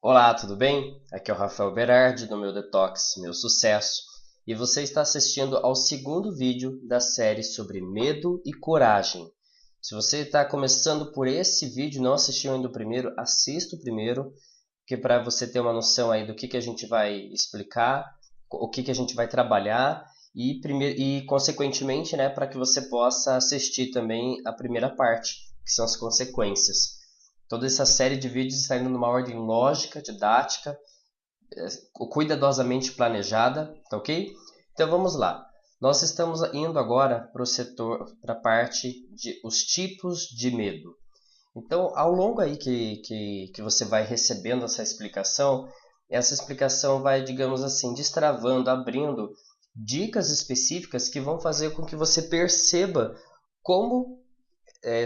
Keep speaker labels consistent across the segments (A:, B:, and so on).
A: Olá, tudo bem? Aqui é o Rafael Berardi do meu Detox, meu sucesso, e você está assistindo ao segundo vídeo da série sobre medo e coragem. Se você está começando por esse vídeo e não assistiu ainda o primeiro, assista o primeiro, que para você ter uma noção aí do que a gente vai explicar, o que a gente vai trabalhar e consequentemente, né, para que você possa assistir também a primeira parte, que são as consequências. Toda essa série de vídeos está indo numa ordem lógica, didática, cuidadosamente planejada, tá ok? Então vamos lá. Nós estamos indo agora para o setor, para a parte de os tipos de medo. Então, ao longo aí que você vai recebendo essa explicação vai, digamos assim, destravando, abrindo dicas específicas que vão fazer com que você perceba como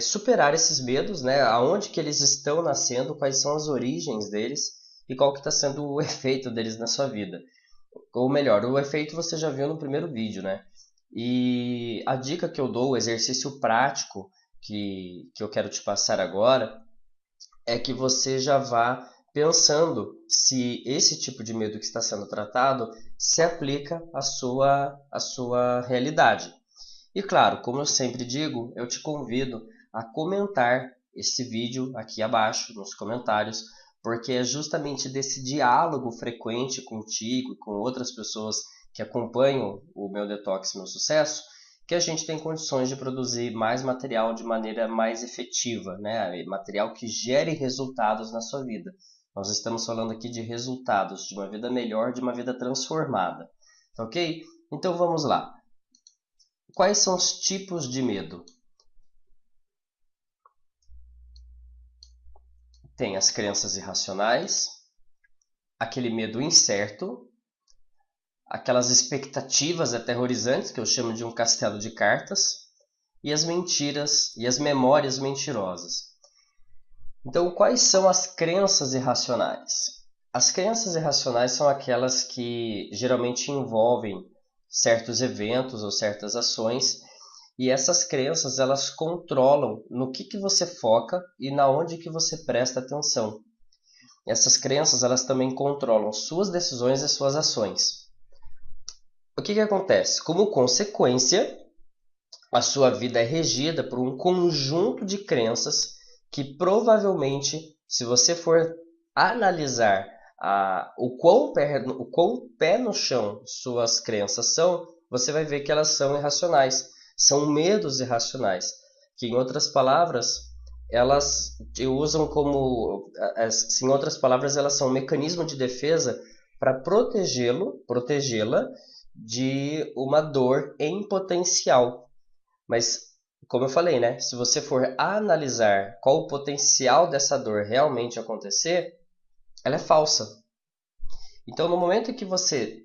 A: superar esses medos, né? Aonde que eles estão nascendo, quais são as origens deles e qual que está sendo o efeito deles na sua vida. Ou melhor, o efeito você já viu no primeiro vídeo, né? E a dica que eu dou, o exercício prático que eu quero te passar agora, é que você já vá pensando se esse tipo de medo que está sendo tratado se aplica à sua realidade. E claro, como eu sempre digo, eu te convido a comentar esse vídeo aqui abaixo nos comentários, porque é justamente desse diálogo frequente contigo e com outras pessoas que acompanham o meu Detox, meu sucesso, que a gente tem condições de produzir mais material de maneira mais efetiva, né? Material que gere resultados na sua vida. Nós estamos falando aqui de resultados, de uma vida melhor, de uma vida transformada, ok? Então vamos lá. Quais são os tipos de medo? Tem as crenças irracionais, aquele medo incerto, aquelas expectativas aterrorizantes, que eu chamo de um castelo de cartas, e as mentiras e as memórias mentirosas. Então, quais são as crenças irracionais? As crenças irracionais são aquelas que geralmente envolvem certos eventos ou certas ações. E essas crenças, elas controlam no que você foca e na onde que você presta atenção. Essas crenças, elas também controlam suas decisões e suas ações. O que acontece? Como consequência, a sua vida é regida por um conjunto de crenças que provavelmente, se você for analisar o quão pé no chão suas crenças são, você vai ver que elas são irracionais, são medos irracionais, que em outras palavras, elas usam como, em outras palavras, elas são um mecanismo de defesa para protegê-la de uma dor em potencial. Mas, como eu falei, né? Se você for analisar qual o potencial dessa dor realmente acontecer, ela é falsa. Então, no momento em que você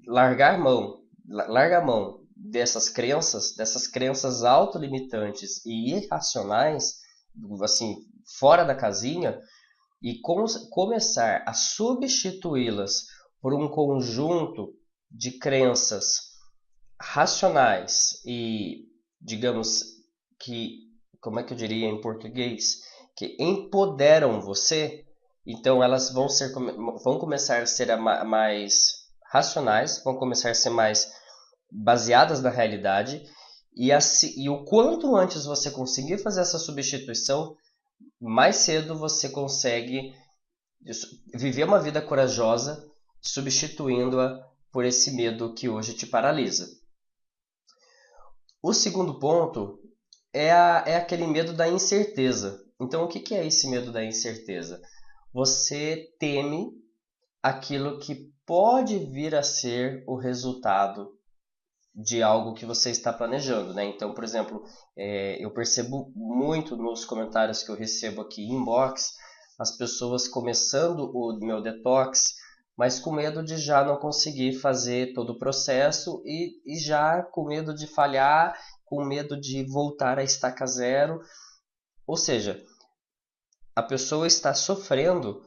A: larga a mão dessas crenças autolimitantes e irracionais, assim, fora da casinha, e começar a substituí-las por um conjunto de crenças racionais e, digamos que, como é que eu diria em português, que empoderam você, então elas vão começar a ser mais racionais, vão começar a ser mais baseadas na realidade, e o quanto antes você conseguir fazer essa substituição, mais cedo você consegue viver uma vida corajosa, substituindo-a por esse medo que hoje te paralisa. O segundo ponto é aquele medo da incerteza. Então, o que é esse medo da incerteza? Você teme aquilo que pode vir a ser o resultado de algo que você está planejando, né? Então, por exemplo, eu percebo muito nos comentários que eu recebo aqui em inbox, as pessoas começando o meu detox, mas com medo de já não conseguir fazer todo o processo e já com medo de falhar, com medo de voltar a estaca zero. Ou seja, a pessoa está sofrendo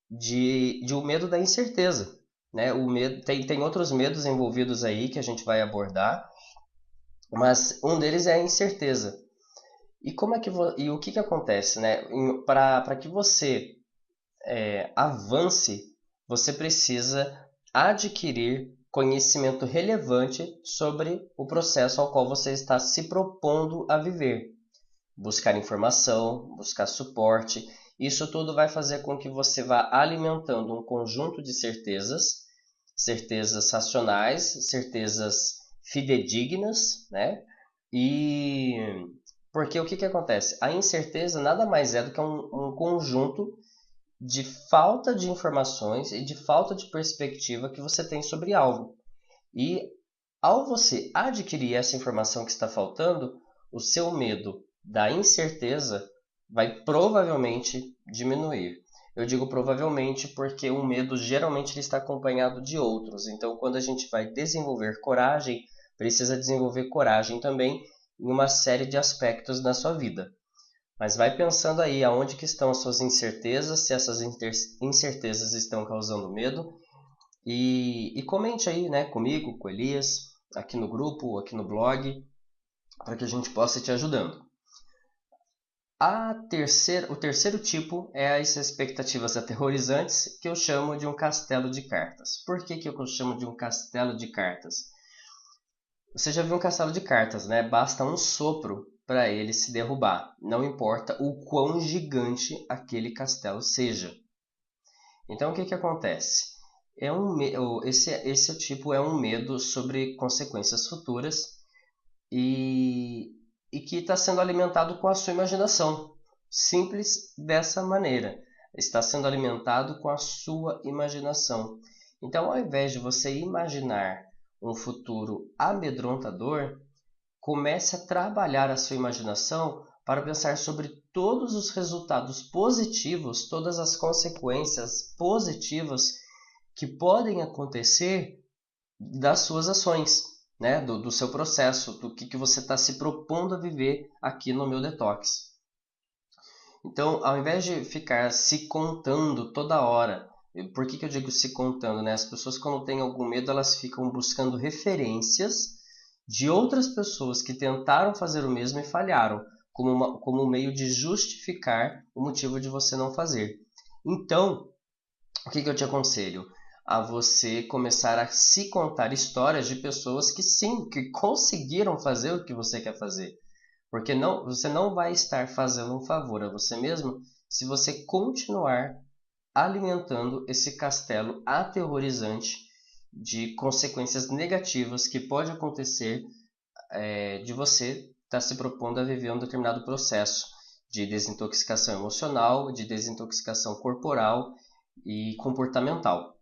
A: de um medo da incerteza, né? O medo, tem outros medos envolvidos aí que a gente vai abordar, mas um deles é a incerteza. E como é que e o que acontece, né? Para que você avance, você precisa adquirir conhecimento relevante sobre o processo ao qual você está se propondo a viver. Buscar informação, buscar suporte, isso tudo vai fazer com que você vá alimentando um conjunto de certezas, certezas racionais, certezas fidedignas, né? E porque o que acontece? A incerteza nada mais é do que um conjunto de falta de informações e de falta de perspectiva que você tem sobre algo. E ao você adquirir essa informação que está faltando, o seu medo da incerteza vai provavelmente diminuir. Eu digo provavelmente porque o medo geralmente ele está acompanhado de outros. Então, quando a gente vai desenvolver coragem, precisa desenvolver coragem também em uma série de aspectos da sua vida. Mas vai pensando aí aonde que estão as suas incertezas, se essas incertezas estão causando medo. E comente aí, né, comigo, com o Elias, aqui no grupo, aqui no blog, para que a gente possa ir te ajudando. O terceiro tipo é as expectativas aterrorizantes, que eu chamo de um castelo de cartas. Por que eu chamo de um castelo de cartas? Você já viu um castelo de cartas, né? Basta um sopro para ele se derrubar, não importa o quão gigante aquele castelo seja. Então, o que acontece? Esse tipo é um medo sobre consequências futuras e que está sendo alimentado com a sua imaginação. Simples dessa maneira. Está sendo alimentado com a sua imaginação. Então, ao invés de você imaginar um futuro amedrontador, comece a trabalhar a sua imaginação para pensar sobre todos os resultados positivos, todas as consequências positivas que podem acontecer das suas ações, né? do seu processo, do que você está se propondo a viver aqui no meu detox. Então, ao invés de ficar se contando toda hora, por que eu digo se contando, né? As pessoas, quando têm algum medo, elas ficam buscando referências de outras pessoas que tentaram fazer o mesmo e falharam, como um meio de justificar o motivo de você não fazer. Então, o que eu te aconselho? A você começar a se contar histórias de pessoas que sim, que conseguiram fazer o que você quer fazer. Porque você não vai estar fazendo um favor a você mesmo se você continuar alimentando esse castelo aterrorizante de consequências negativas que pode acontecer de você estar se propondo a viver um determinado processo de desintoxicação emocional, de desintoxicação corporal e comportamental.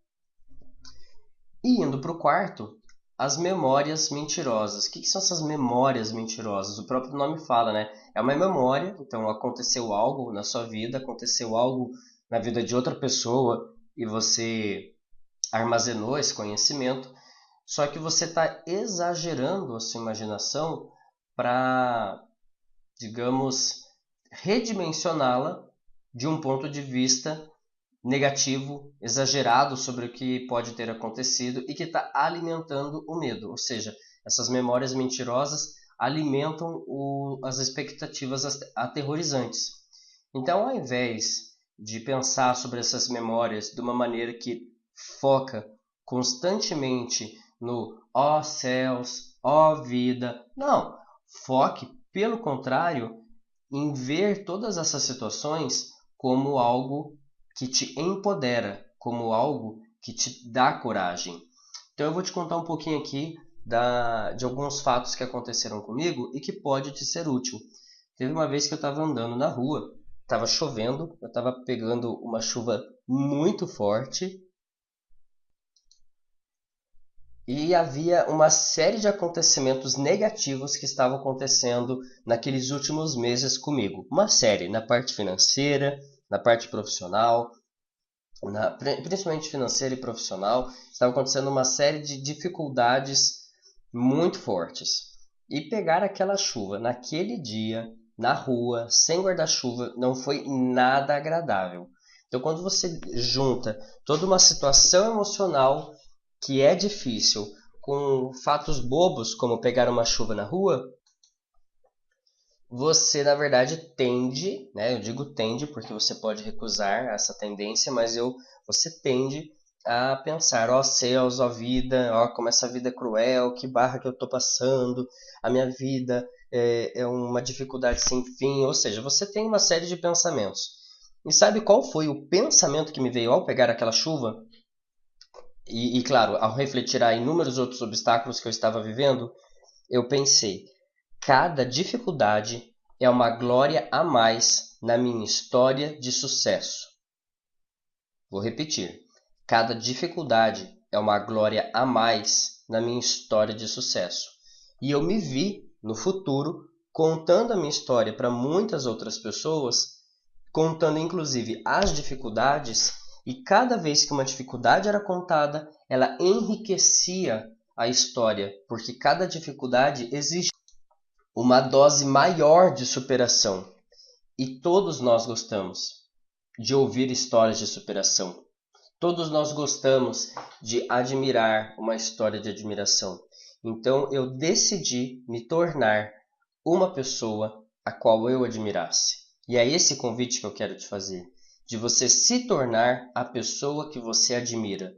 A: E indo para o quarto, as memórias mentirosas. O que são essas memórias mentirosas? O próprio nome fala, né? É uma memória, então aconteceu algo na sua vida, aconteceu algo na vida de outra pessoa e você armazenou esse conhecimento, só que você está exagerando a sua imaginação para, digamos, redimensioná-la de um ponto de vista negativo, exagerado sobre o que pode ter acontecido e que está alimentando o medo. Ou seja, essas memórias mentirosas alimentam as expectativas aterrorizantes. Então, ao invés de pensar sobre essas memórias de uma maneira que foca constantemente no ó céus, ó vida, não, foque, pelo contrário, em ver todas essas situações como algo que te empodera, como algo que te dá coragem. Então eu vou te contar um pouquinho aqui de alguns fatos que aconteceram comigo e que pode te ser útil. Teve uma vez que eu estava andando na rua, estava chovendo, eu estava pegando uma chuva muito forte e havia uma série de acontecimentos negativos que estavam acontecendo naqueles últimos meses comigo. Uma série na parte financeira, na parte profissional, principalmente financeira e profissional, estava acontecendo uma série de dificuldades muito fortes. E pegar aquela chuva naquele dia, na rua, sem guarda-chuva, não foi nada agradável. Então, quando você junta toda uma situação emocional que é difícil com fatos bobos, como pegar uma chuva na rua, você na verdade tende, né? Eu digo tende porque você pode recusar essa tendência, mas você tende a pensar, ó céus, ó vida, ó como essa vida é cruel, que barra que eu tô passando, a minha vida é uma dificuldade sem fim, ou seja, você tem uma série de pensamentos. E sabe qual foi o pensamento que me veio ao pegar aquela chuva? E claro, ao refletir a inúmeros outros obstáculos que eu estava vivendo, eu pensei, cada dificuldade é uma glória a mais na minha história de sucesso. Vou repetir. Cada dificuldade é uma glória a mais na minha história de sucesso. E eu me vi no futuro contando a minha história para muitas outras pessoas, contando inclusive as dificuldades, e cada vez que uma dificuldade era contada, ela enriquecia a história, porque cada dificuldade existe uma dose maior de superação. E todos nós gostamos de ouvir histórias de superação. Todos nós gostamos de admirar uma história de admiração. Então eu decidi me tornar uma pessoa a qual eu admirasse. E é esse convite que eu quero te fazer, de você se tornar a pessoa que você admira.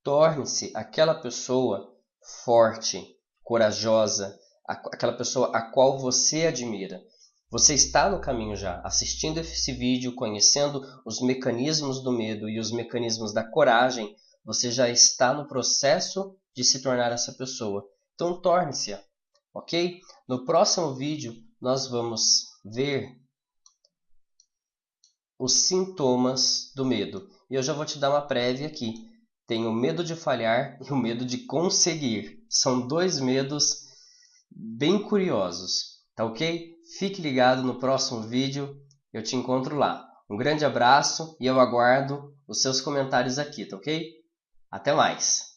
A: Torne-se aquela pessoa forte, corajosa, aquela pessoa a qual você admira. Você está no caminho já, assistindo esse vídeo, conhecendo os mecanismos do medo e os mecanismos da coragem, você já está no processo de se tornar essa pessoa. Então torne-se, ok? No próximo vídeo nós vamos ver os sintomas do medo. E eu já vou te dar uma prévia aqui. Tem o medo de falhar e o medo de conseguir. São dois medos bem curiosos, tá ok? Fique ligado no próximo vídeo, eu te encontro lá. Um grande abraço e eu aguardo os seus comentários aqui, tá ok? Até mais!